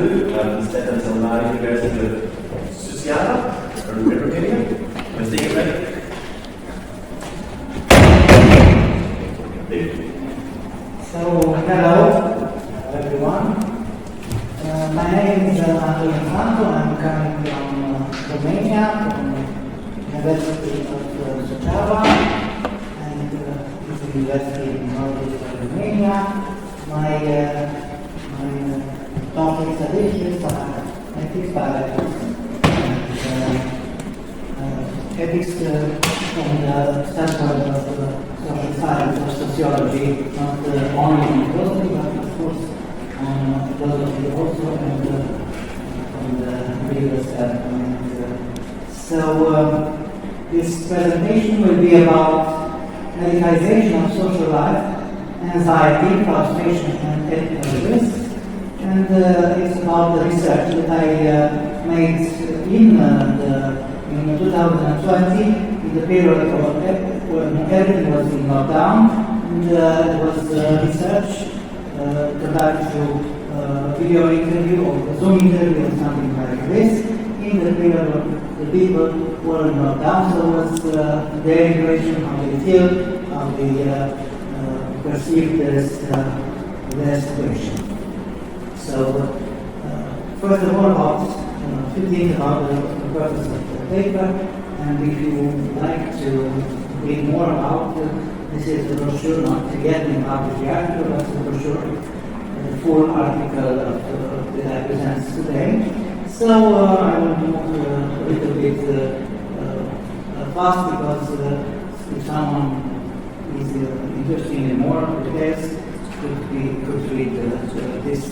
Sandu, instead until now, University of Susiana, or Romania. Was they ready? So, hello everyone. My name is Sandu. I'm coming from Romania, from University of Suceava, and it's a university in northeast of Romania. My topics are issues are ethics, bioethics, and ethics from the standpoint of social science or sociology, not only in philosophy, but of course on philosophy also, and from the legal standpoint. So this presentation will be about medicalization of social life, anxiety, frustration, and ethical risk. And it's about the research that I made in 2020, in the period when everything was in lockdown, and it was research conducted through video interview or Zoom interview or something like this, in the period when the people were in lockdown. So it was their impression, how they feel, how they perceive their situation. So, first of all, about a few things about the purpose of the paper, and if you would like to read more about this is the brochure, not yet in published the article, but the brochure, the full article that I present today. So, I will move a little bit fast because if someone is interested in more details, could read this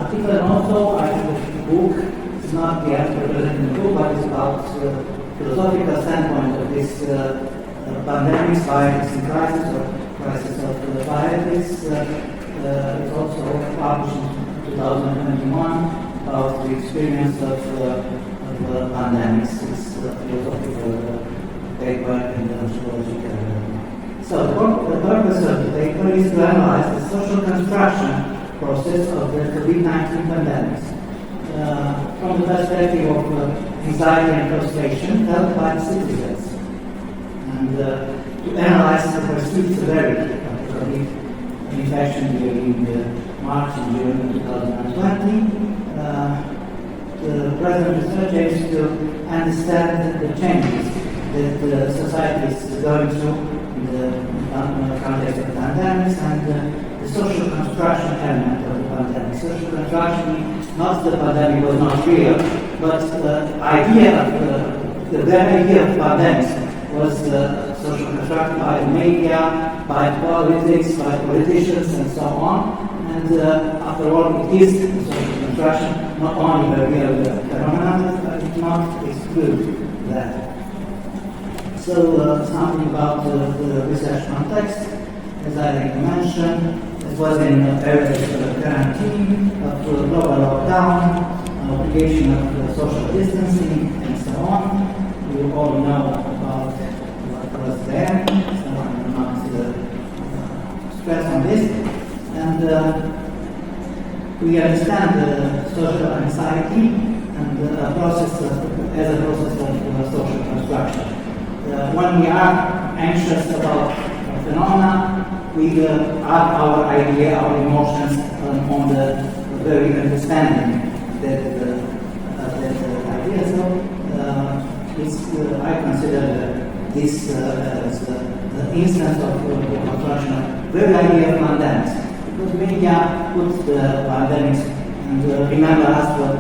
article. And also, I have a book. It's not the article presented in the book, but it's about philosophical standpoint of this pandemic, bioethics in crisis, or crisis of bioethics. It's also published in 2021 about the experience of pandemics. It's a philosophical paper and ontological. So the purpose of the paper is to analyze the social construction process of the COVID-19 pandemic from the perspective of anxiety and frustration felt by the citizens, and to analyze the perceived severity of the COVID infection during March and June 2020. The present research aims to understand the changes that society is going through in the context of pandemics, and the social construction element of the pandemic. Social construction, not the pandemic was not real, but the idea of the very idea of pandemics was social construction by the media, by politics, by politicians, and so on. And after all, it is social construction, not only the real phenomenon, but it not exclude that. So something about the research context, as I mentioned, it was in a period of quarantine, of global lockdown, obligation of social distancing, and so on. You all know about what was there, so I will not stress on this. And we understand the social anxiety and as a process of social construction. When we are anxious about a phenomena, we add our idea, our emotions on the very understanding that idea. So I consider this as the instance of construction, very idea of pandemics, because media puts the pandemics and remember us what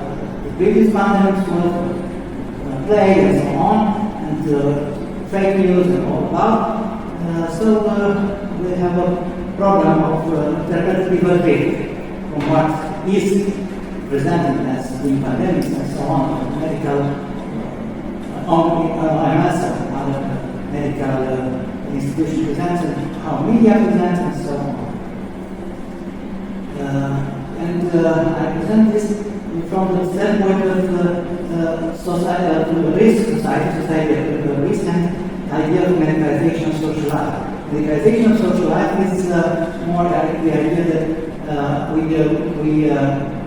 the previous pandemics were played and so on, and fake news and all about. So we have a problem of interpretive debate from what is presented as the pandemics and so on, medical, OMS and other medical institutions present, how media presents, and so on. And I present this from the standpoint of society, risk society of risk, and idea of medicalization of social life. Medicalization of social life is more like the idea that we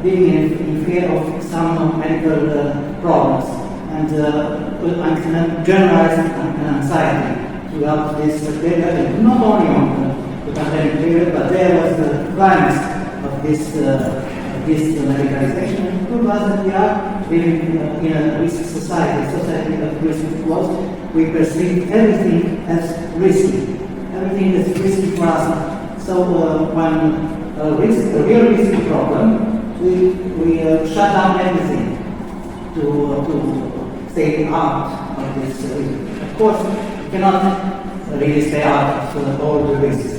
living in fear of some medical problems and generalized anxiety throughout this period, not only on the pandemic period, but there was the climax of this medicalization. And the was that we are living in a risk society, a society of risk flows. We perceive everything as risky. Everything is risky for us. So when a real risky problem, we shut down everything to stay out of this risk. Of course, you cannot really stay out of all the risks.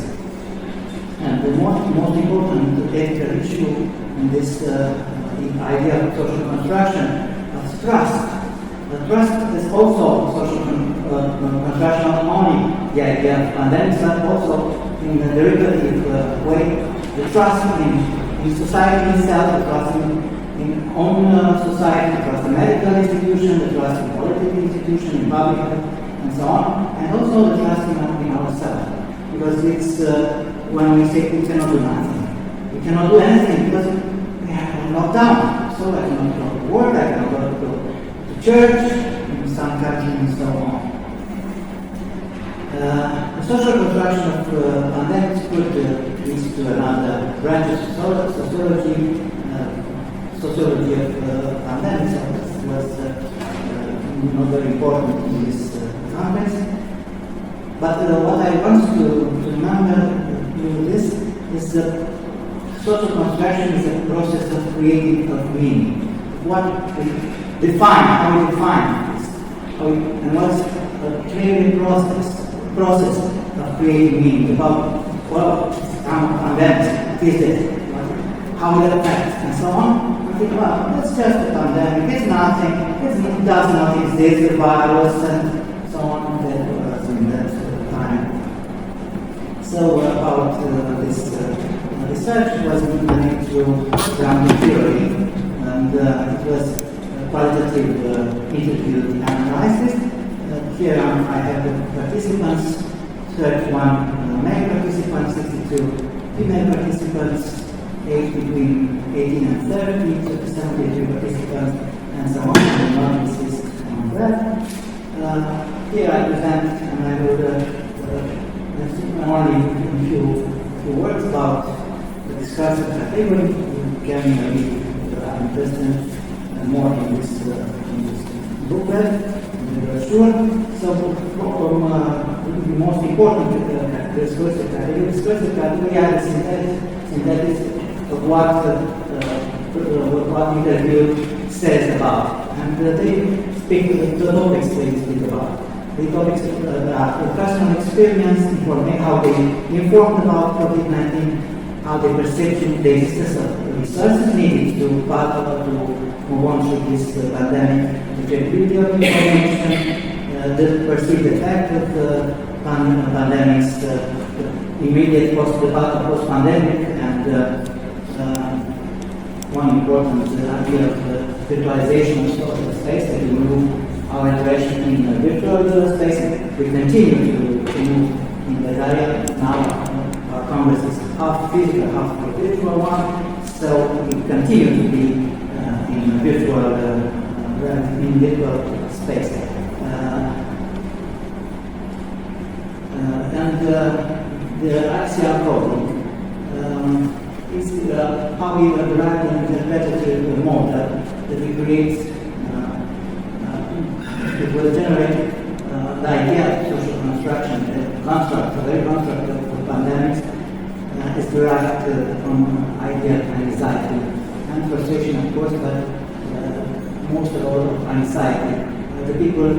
And the most important ethical issue in this idea of social construction is trust. Trust is also social construction, not only the idea of pandemics, but also in a derivative way, the trust in society itself, the trust in own society, the trust in medical institution, the trust in political institution, in public health, and so on, and also the trust in ourselves. Because it's when we say we cannot do nothing. We cannot do anything because we are locked down. So I cannot go to work, I cannot go to church, in some countries, and so on. The social construction of pandemics could lead to another branch of sociology. Sociology of pandemics was not very important in this context. But what I want to remember with this is that social construction is a process of creating of meaning. What we define, how we define this, and what's a creative process of creating meaning about what pandemics is this, how it affects, and so on. I think, well, it's just a pandemic, it's nothing, it does not exist, the virus, and so on, that was in that time. So about this research was made through grounding theory, and it was qualitative interview analysis. Here I have the participants, 31 male participants, 62 female participants, age between 18 and 30, 73 participants, and so on, and analysis on that. Here I present, and I will only a few words about the discursive category. Can I'm interested more in this booklet, in the brochure. So, the most important discursive category are the synthesis of what interview says about, and they speak the topics they speak about. The topics are personal experience, how they informed about COVID-19, how they perceive the existence of resources needed to move on through this pandemic, the credibility of information, the perceived effect of pandemics, immediate post-pandemic, and one important idea of virtualization of social space, that we move our interaction in the virtual space. We continue to move in that area. Now our Congress is half physical, half virtual one, so we continue to be in virtual space. And the axial coding is how we derive an interpretative model that we create. It will generate the idea of social construction, the very construct of the pandemics is derived from idea of anxiety and frustration, of course, but most of all anxiety. The people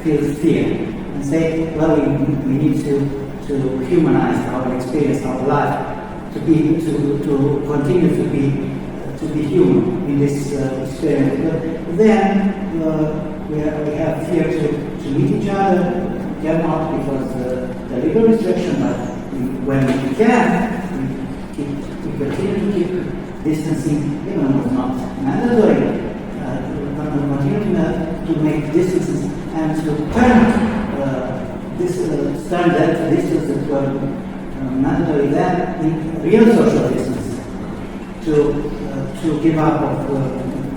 feel fear and say, well, we need to humanize our experience, our life, to continue to be human in this experience. But then we have fear to meet each other, cannot because the legal restriction, but when we can, we continue to keep distancing, even though it's not mandatory. We continue to make distances and to turn turn that distance that were mandatory then in real social distance, to to give up of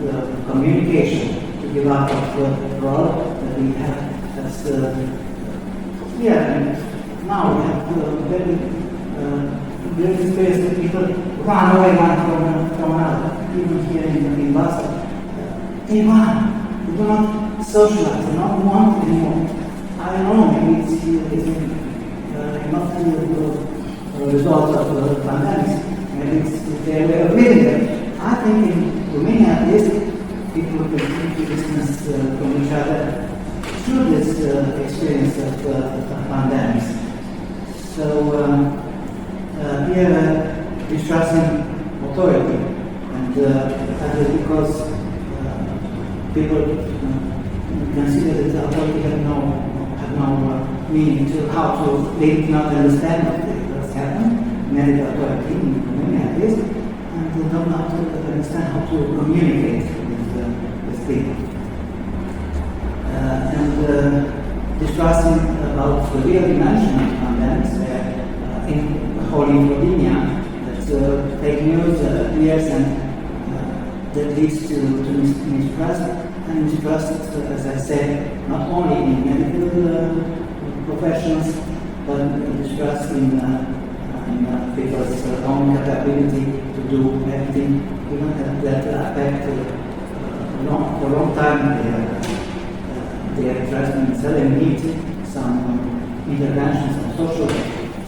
the communication, to give up of the role that we have as now we have very experience that people run away one from another, even here in Basel. They run, they do not socialize, they don't want anymore. I don't know, maybe it's not the result of the pandemic, maybe it's their way of living there. I think in Romania at least, people continue to distance from each other through this experience of pandemics. So here distrusting authority, and that is because people consider that the authority have no meaning to how to, they do not understand what's happened, medical authority in Romania at least, and they don't know how to understand how to communicate with people. And distrusting about the real dimension of pandemics, in the whole infodemia, that fake news appears and that leads to mistrust, and mistrust, as I said, not only in medical professions, but mistrust in people's own capability to do everything, even that affect for a long time they are trusting suddenly need some interventions, some social,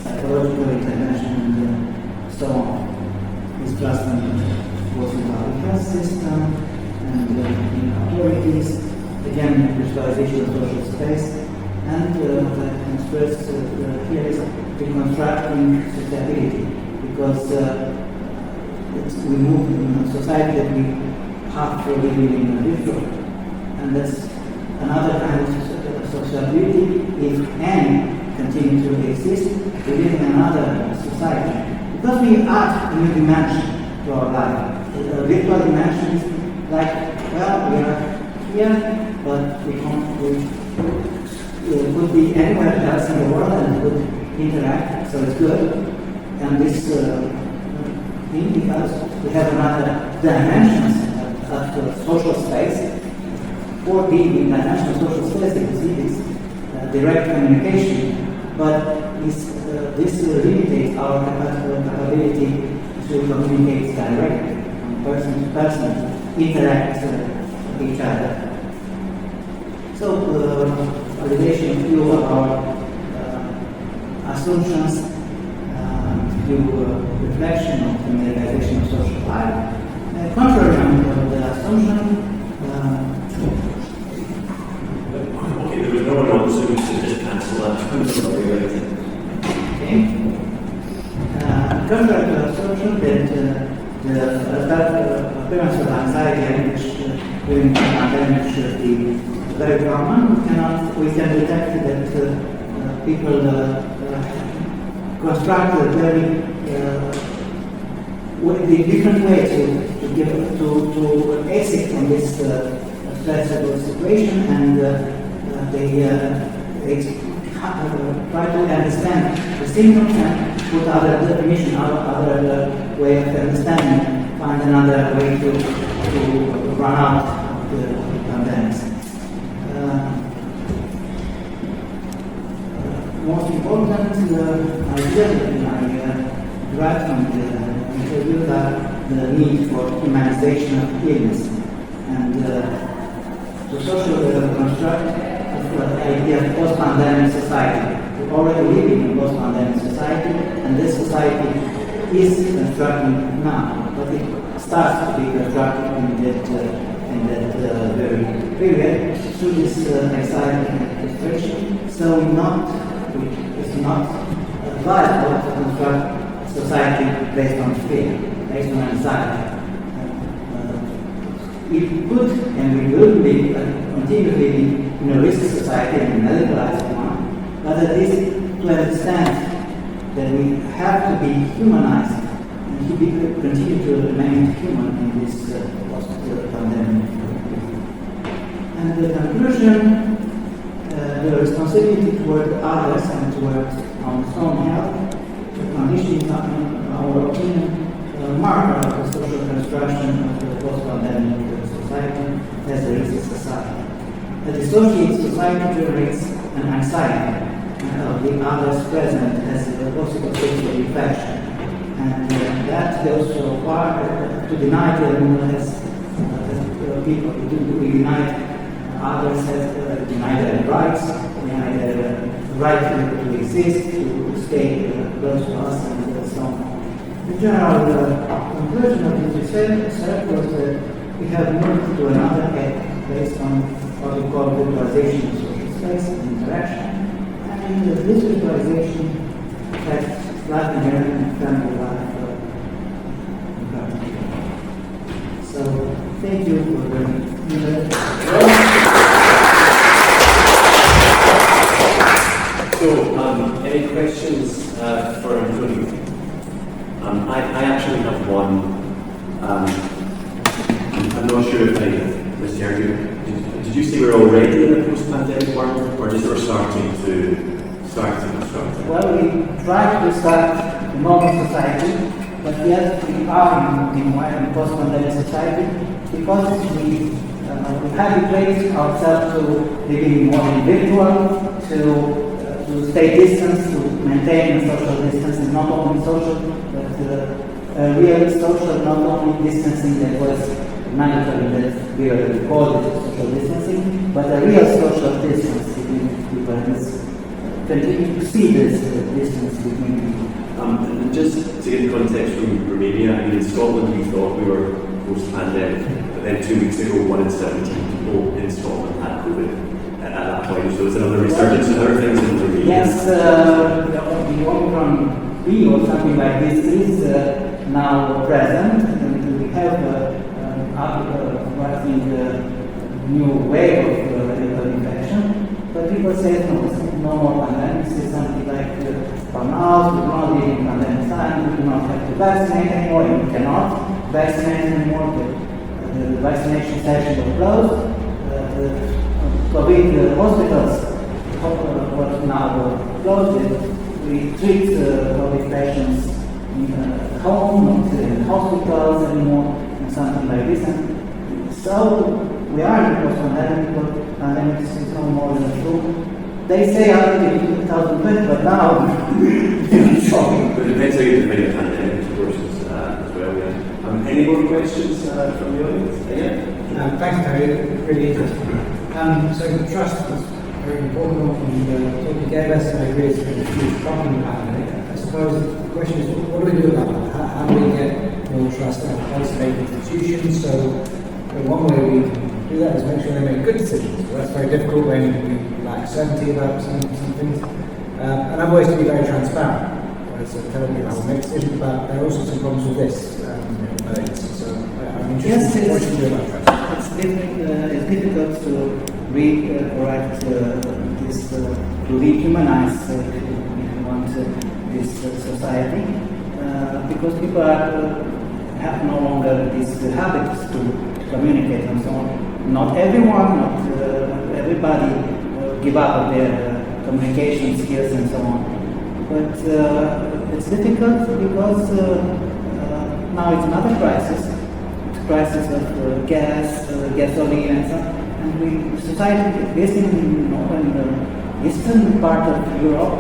psychological intervention, and so on. Mistrusting both in our health system and in authorities, again, visualization of social space, and what I can express here is reconstructing sociability, because we move in a society that we have to live in a virtual, and that's another kind of sociability, if any continue to exist, we live in another society. Because we add a new dimension to our life. The virtual dimension is like, well, we are here, but we could be anywhere else in the world and could interact, so it's good. And this thing, because we have another dimensions of the social space, or being in dimensional social space, you can see this direct communication, but this limits our capability to communicate directly, from person to person, interact with each other. So, validation of few of our assumptions, few reflection of the medicalization of social life. Contrary to the assumption, okay, there was no one else, so we should just cancel that. Okay. Contrary to the assumption that the appearance of anxiety, which during the pandemic should be very common, we can detect that people construct a very different way to exit from this stressful situation, and they try to understand the symptoms and put other definition, other way of understanding, find another way to run out of the pandemics. Most important idea that I derived from the interview that the need for humanization of illness, and to social construct the idea of post-pandemic society. We're already living in a post-pandemic society, and this society is constructing now, but it starts to be constructed in that very period through this anxiety and frustration. So it's not viable to construct a society based on fear, based on anxiety. It could and we will be continue living in a risk society and a medicalized one, but at least to understand that we have to be humanized and to continue to remain human in this post-pandemic. And the conclusion, the responsibility toward others and toward our own health, the condition, in our opinion, marker of the social construction of the post-pandemic society as there is a society. A dissociated society generates an anxiety of the others present as a possible social infection. And that goes so far to deny them as people we deny others as deny their rights, deny their right to exist, to stay close to us, and so on. The general conclusion of this research was that we have moved to another era based on what we call virtualization of social space and interaction. And this virtualization affects Latin American family life. So, thank you for the So, any questions for Antonio? I actually have one. I'm not sure if I misheard you. Did you say we're already in a post-pandemic world, or just we're starting to construct it? Well, we try to start a normal society, but yet we are in a post-pandemic society because we have replaced ourselves to living more individual, to stay distance, to maintain a social distance, and not only social, but real social, not only distancing that was mandatory that we already called it social distancing, but a real social distance between people. And continue to see this distance between people. Just to get context from Romania, I mean, in Scotland we thought we were post-pandemic, but then 2 weeks ago 1 in 17 people in Scotland had COVID at that point. So it's another resurgence of other things in Romania. Yes, the Omicron B or something like this is now present, and we have I think new wave of infection. But people say no more pandemic. This is something like for now, we do not live in pandemic time, we do not have to vaccinate anymore, and we cannot vaccinate anymore. The vaccination sessions are closed. The COVID hospitals are now closed. We treat COVID patients in home, not in hospitals anymore, and something like this. And so we are in post-pandemic, but pandemic is no more than true. They say until 2020, but now it's shocking. But it depends how you define a pandemic, of course, as well. Yeah. Any more questions from the audience? Yeah. Thanks, Terry. Really interesting. So trust was very important from the talk you gave us, and I agree it's a huge problem in the pandemic. I suppose the question is, what do we do about that? How do we get more trust in policy-based institutions? So one way we can do that is make sure they make good decisions. Well, that's very difficult when we lack certainty about some things. And I've always to be very transparent. So telling you how we make decisions, but there are also some problems with this emergency. So I'm interested in what you do about trust. It's difficult to correct this, to rehumanize, if you want, this society, because people have no longer these habits to communicate and so on. Not everyone, not everybody give up their communication skills and so on. But it's difficult because now it's another crisis. It's a crisis of gas, gasoline and so on. And society is in the eastern part of Europe,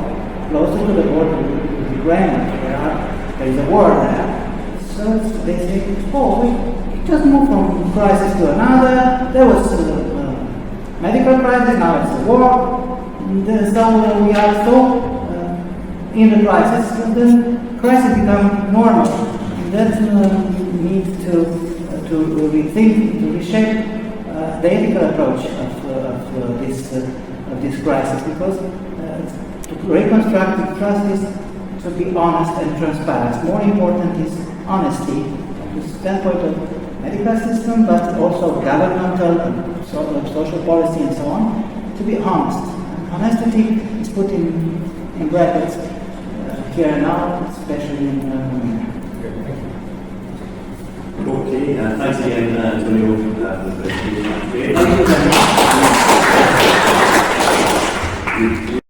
closer to the border with Ukraine, there is a war there. So they say, oh, we just moved from crisis to another. There was a medical crisis, now it's a war. And so we are so in the crisis, and then crisis become normal. And that need to rethink, to reshape the ethical approach of this crisis, because to reconstruct the trust is to be honest and transparent. More important is honesty, from the standpoint of medical system, but also governmental, social policy, and so on. To be honest. Honesty is put in brackets here and now, especially in Romania. Okay, thanks again, Antonio, for the presentation. Thank you very much.